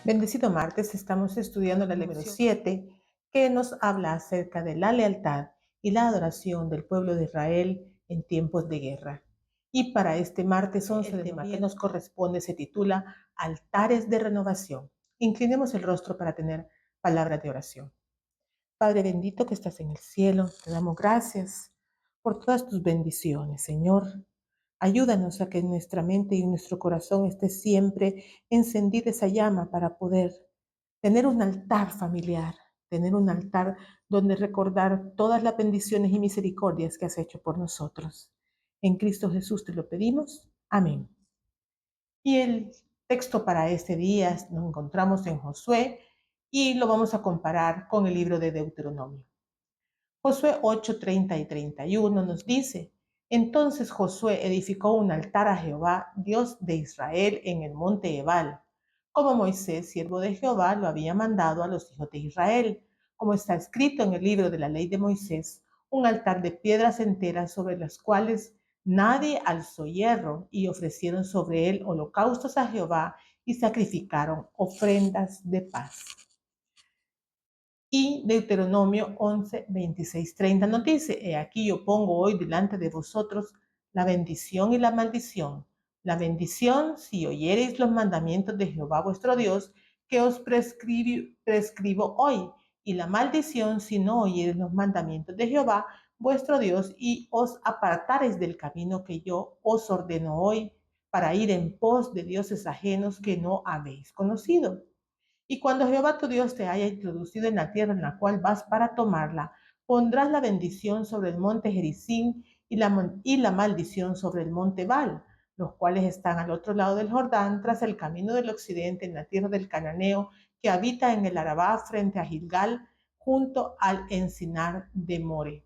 Bendecido martes, estamos estudiando la lección número 7 que nos habla acerca de la lealtad y la adoración del pueblo de Israel en tiempos de guerra. Y para este martes 11 el tema que nos corresponde se titula Altares de Renovación. Inclinemos el rostro para tener palabra de oración. Padre bendito que estás en el cielo, te damos gracias por todas tus bendiciones, Señor. Ayúdanos a que en nuestra mente y en nuestro corazón esté siempre encendida esa llama para poder tener un altar familiar, tener un altar donde recordar todas las bendiciones y misericordias que has hecho por nosotros. En Cristo Jesús te lo pedimos. Amén. Y el texto para este día nos encontramos en Josué y lo vamos a comparar con el libro de Deuteronomio. Josué 8, 30 y 31 nos dice: Entonces Josué edificó un altar a Jehová, Dios de Israel, en el monte Ebal, como Moisés, siervo de Jehová, lo había mandado a los hijos de Israel, como está escrito en el libro de la ley de Moisés, un altar de piedras enteras sobre las cuales nadie alzó hierro, y ofrecieron sobre él holocaustos a Jehová y sacrificaron ofrendas de paz. Y Deuteronomio 11, 26, 30 nos dice: He aquí yo pongo hoy delante de vosotros la bendición y la maldición. La bendición, si oyereis los mandamientos de Jehová vuestro Dios, que os prescribo hoy. Y la maldición, si no oyereis los mandamientos de Jehová vuestro Dios, y os apartareis del camino que yo os ordeno hoy, para ir en pos de dioses ajenos que no habéis conocido. Y cuando Jehová tu Dios te haya introducido en la tierra en la cual vas para tomarla, pondrás la bendición sobre el monte Gerizim y la maldición sobre el monte Bal, los cuales están al otro lado del Jordán, tras el camino del occidente, en la tierra del Cananeo, que habita en el Arabá frente a Gilgal, junto al encinar de More.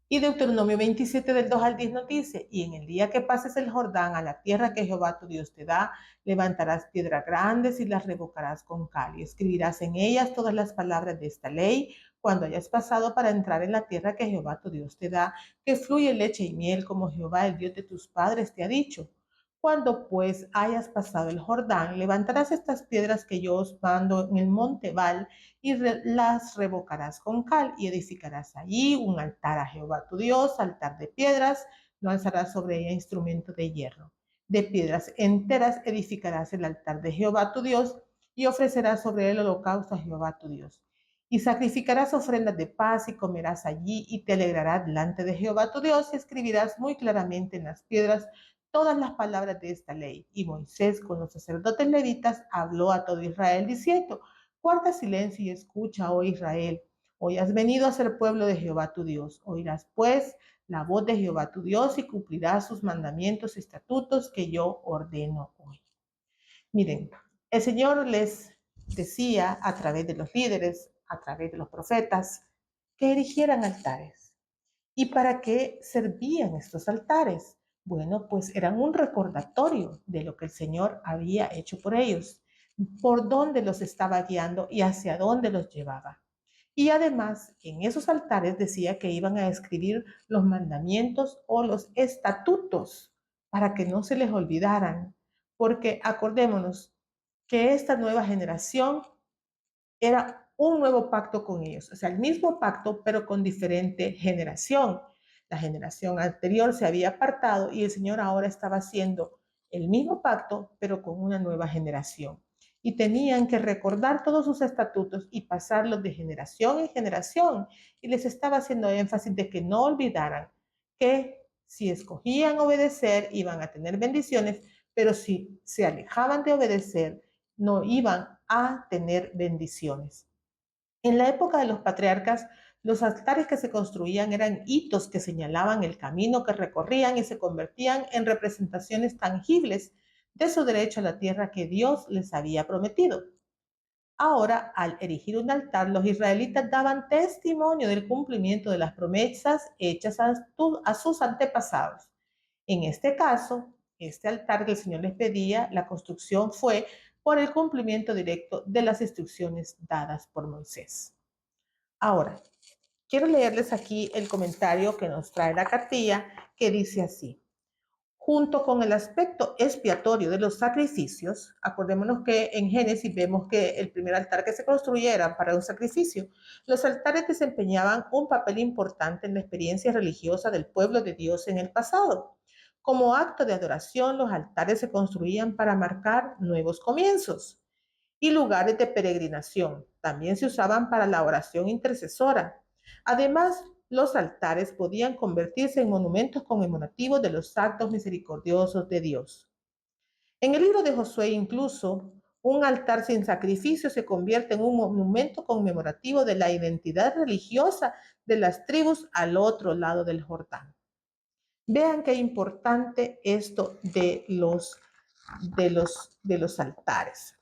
Y Deuteronomio 27 del 2 al 10 nos dice: Y en el día que pases el Jordán a la tierra que Jehová tu Dios te da, levantarás piedras grandes y las revocarás con cal, y escribirás en ellas todas las palabras de esta ley, cuando hayas pasado para entrar en la tierra que Jehová tu Dios te da, que fluye leche y miel, como Jehová el Dios de tus padres te ha dicho. Cuando pues hayas pasado el Jordán, levantarás estas piedras que yo os mando en el monte Val, y las revocarás con cal, y edificarás allí un altar a Jehová tu Dios, altar de piedras. No alzarás sobre ella instrumento de hierro. De piedras enteras edificarás el altar de Jehová tu Dios, y ofrecerás sobre él holocausto a Jehová tu Dios. Y sacrificarás ofrendas de paz, y comerás allí, y te alegrarás delante de Jehová tu Dios, y escribirás muy claramente en las piedras todas las palabras de esta ley. Y Moisés con los sacerdotes levitas habló a todo Israel diciendo: Guarda silencio y escucha, oh Israel. Hoy has venido a ser pueblo de Jehová tu Dios. Oirás pues la voz de Jehová tu Dios, y cumplirás sus mandamientos y estatutos que yo ordeno hoy. Miren, el Señor les decía a través de los líderes, a través de los profetas, que erigieran altares. ¿Y para qué servían estos altares? Bueno, pues eran un recordatorio de lo que el Señor había hecho por ellos, por dónde los estaba guiando y hacia dónde los llevaba. Y además, en esos altares decía que iban a escribir los mandamientos o los estatutos para que no se les olvidaran, porque acordémonos que esta nueva generación era un nuevo pacto con ellos, o sea, el mismo pacto, pero con diferente generación. La generación anterior se había apartado y el Señor ahora estaba haciendo el mismo pacto, pero con una nueva generación. Y tenían que recordar todos sus estatutos y pasarlos de generación en generación. Y les estaba haciendo énfasis de que no olvidaran que si escogían obedecer, iban a tener bendiciones, pero si se alejaban de obedecer, no iban a tener bendiciones. En la época de los patriarcas, los altares que se construían eran hitos que señalaban el camino que recorrían y se convertían en representaciones tangibles de su derecho a la tierra que Dios les había prometido. Ahora, al erigir un altar, los israelitas daban testimonio del cumplimiento de las promesas hechas a sus antepasados. En este caso, este altar que el Señor les pedía, la construcción fue por el cumplimiento directo de las instrucciones dadas por Moisés. Ahora, quiero leerles aquí el comentario que nos trae la cartilla, que dice así: Junto con el aspecto expiatorio de los sacrificios, acordémonos que en Génesis vemos que el primer altar que se construía era para un sacrificio. Los altares desempeñaban un papel importante en la experiencia religiosa del pueblo de Dios en el pasado. Como acto de adoración, los altares se construían para marcar nuevos comienzos y lugares de peregrinación. También se usaban para la oración intercesora. Además, los altares podían convertirse en monumentos conmemorativos de los actos misericordiosos de Dios. En el libro de Josué incluso, un altar sin sacrificio se convierte en un monumento conmemorativo de la identidad religiosa de las tribus al otro lado del Jordán. Vean qué importante esto de los altares.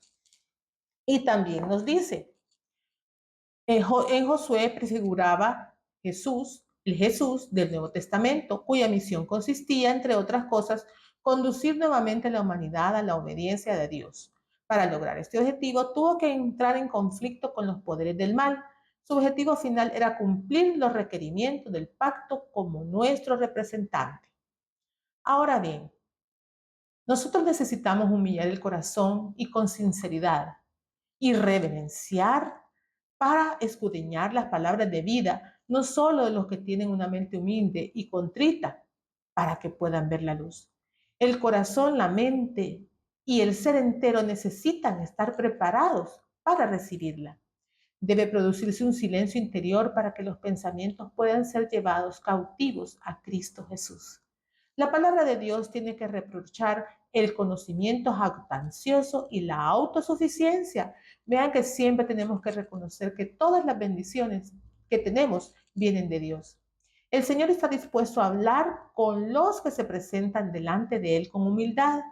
Y también nos dice, en Josué prefiguraba Jesús, el Jesús del Nuevo Testamento, cuya misión consistía, entre otras cosas, conducir nuevamente a la humanidad a la obediencia de Dios. Para lograr este objetivo, tuvo que entrar en conflicto con los poderes del mal. Su objetivo final era cumplir los requerimientos del pacto como nuestro representante. Ahora bien, nosotros necesitamos humillar el corazón y con sinceridad y reverenciar para escudriñar las palabras de vida, no solo de los que tienen una mente humilde y contrita, para que puedan ver la luz. El corazón, la mente y el ser entero necesitan estar preparados para recibirla. Debe producirse un silencio interior para que los pensamientos puedan ser llevados cautivos a Cristo Jesús. La palabra de Dios tiene que reprochar el conocimiento jactancioso y la autosuficiencia. Vean que siempre tenemos que reconocer que todas las bendiciones que tenemos vienen de Dios. El Señor está dispuesto a hablar con los que se presentan delante de Él con humildad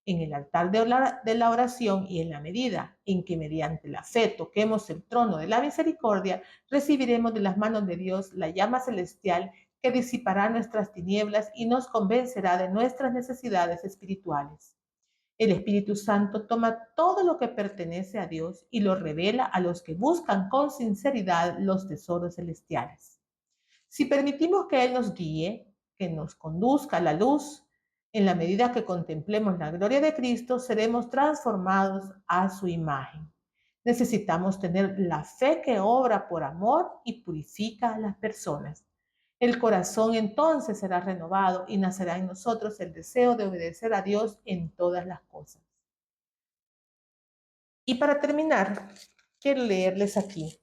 en el altar de la oración, y en la medida en que mediante la fe toquemos el trono de la misericordia, recibiremos de las manos de Dios la llama celestial que disipará nuestras tinieblas y nos convencerá de nuestras necesidades espirituales. El Espíritu Santo toma todo lo que pertenece a Dios y lo revela a los que buscan con sinceridad los tesoros celestiales. Si permitimos que Él nos guíe, que nos conduzca a la luz, en la medida que contemplemos la gloria de Cristo, seremos transformados a su imagen. Necesitamos tener la fe que obra por amor y purifica a las personas. El corazón entonces será renovado y nacerá en nosotros el deseo de obedecer a Dios en todas las cosas. Y para terminar, quiero leerles aquí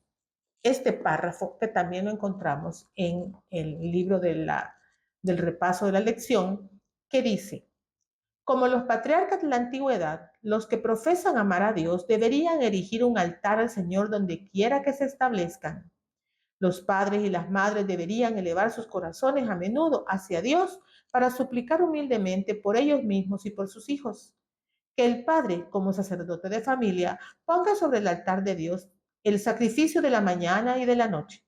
este párrafo que también lo encontramos en el libro del repaso de la lección, que dice: como los patriarcas de la antigüedad, los que profesan amar a Dios deberían erigir un altar al Señor donde quiera que se establezcan. Los padres y las madres deberían elevar sus corazones a menudo hacia Dios para suplicar humildemente por ellos mismos y por sus hijos. Que el padre, como sacerdote de familia, ponga sobre el altar de Dios el sacrificio de la mañana y de la noche.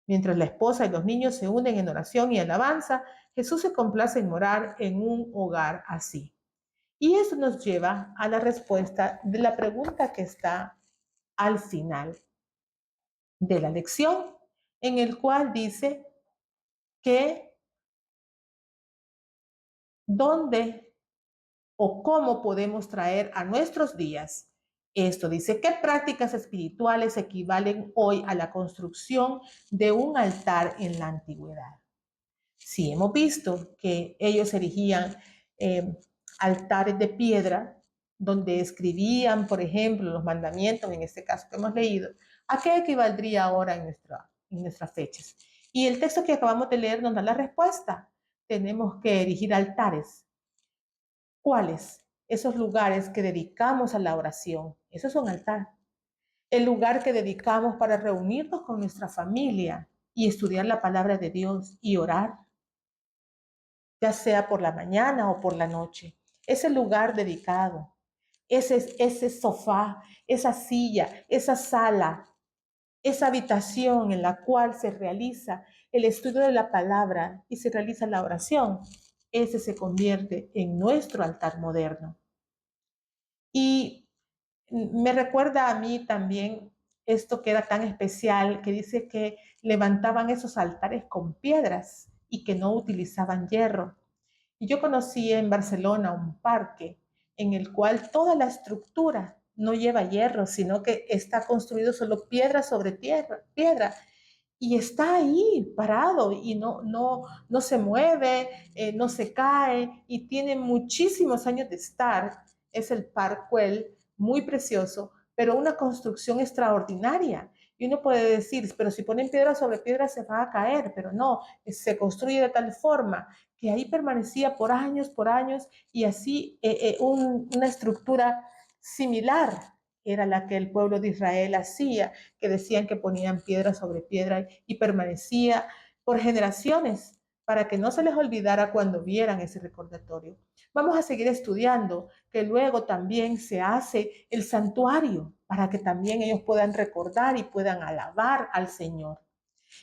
Mientras la esposa y los niños se unen en oración y alabanza, Jesús se complace en morar en un hogar así. Y eso nos lleva a la respuesta de la pregunta que está al final de la lección, en el cual dice que dónde o cómo podemos traer a nuestros días esto. Dice, ¿qué prácticas espirituales equivalen hoy a la construcción de un altar en la antigüedad? Sí, hemos visto que ellos erigían eh, altares de piedra donde escribían, por ejemplo, los mandamientos, en este caso que hemos leído. ¿A qué equivaldría ahora en nuestras fechas? Y el texto que acabamos de leer nos da la respuesta. Tenemos que erigir altares. ¿Cuáles? Esos lugares que dedicamos a la oración. Eso es un altar. El lugar que dedicamos para reunirnos con nuestra familia y estudiar la palabra de Dios y orar, ya sea por la mañana o por la noche. Ese lugar dedicado, ese sofá, esa silla, esa sala, esa habitación en la cual se realiza el estudio de la palabra y se realiza la oración, ese se convierte en nuestro altar moderno. Y me recuerda a mí también esto que era tan especial, que dice que levantaban esos altares con piedras y que no utilizaban hierro. Y yo conocí en Barcelona un parque en el cual toda la estructura no lleva hierro, sino que está construido solo piedra sobre tierra, piedra. Y está ahí parado y no se mueve, no se cae y tiene muchísimos años de estar. Es el Parkwell, muy precioso, pero una construcción extraordinaria. Y uno puede decir, pero si ponen piedra sobre piedra se va a caer, pero no, se construye de tal forma que ahí permanecía por años, y así una estructura similar era la que el pueblo de Israel hacía, que decían que ponían piedra sobre piedra y permanecía por generaciones para que no se les olvidara cuando vieran ese recordatorio. Vamos a seguir estudiando, que luego también se hace el santuario para que también ellos puedan recordar y puedan alabar al Señor.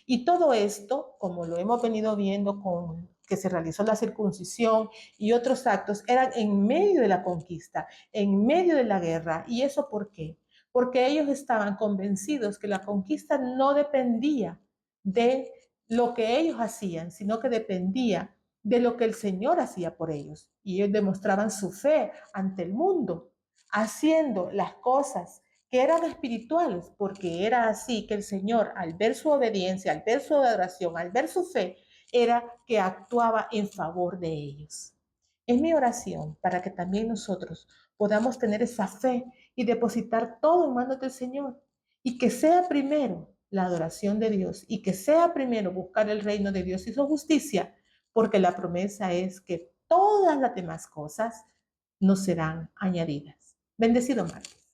Y todo esto, como lo hemos venido viendo con que se realizó la circuncisión y otros actos, eran en medio de la conquista, en medio de la guerra. ¿Y eso por qué? Porque ellos estaban convencidos que la conquista no dependía de lo que ellos hacían, sino que dependía de lo que el Señor hacía por ellos. Y ellos demostraban su fe ante el mundo, haciendo las cosas que eran espirituales, porque era así que el Señor, al ver su obediencia, al ver su adoración, al ver su fe, era que actuaba en favor de ellos. Es mi oración para que también nosotros podamos tener esa fe y depositar todo en manos del Señor, y que sea primero la adoración de Dios y que sea primero buscar el reino de Dios y su justicia, porque la promesa es que todas las demás cosas nos serán añadidas. Bendecido Marcos.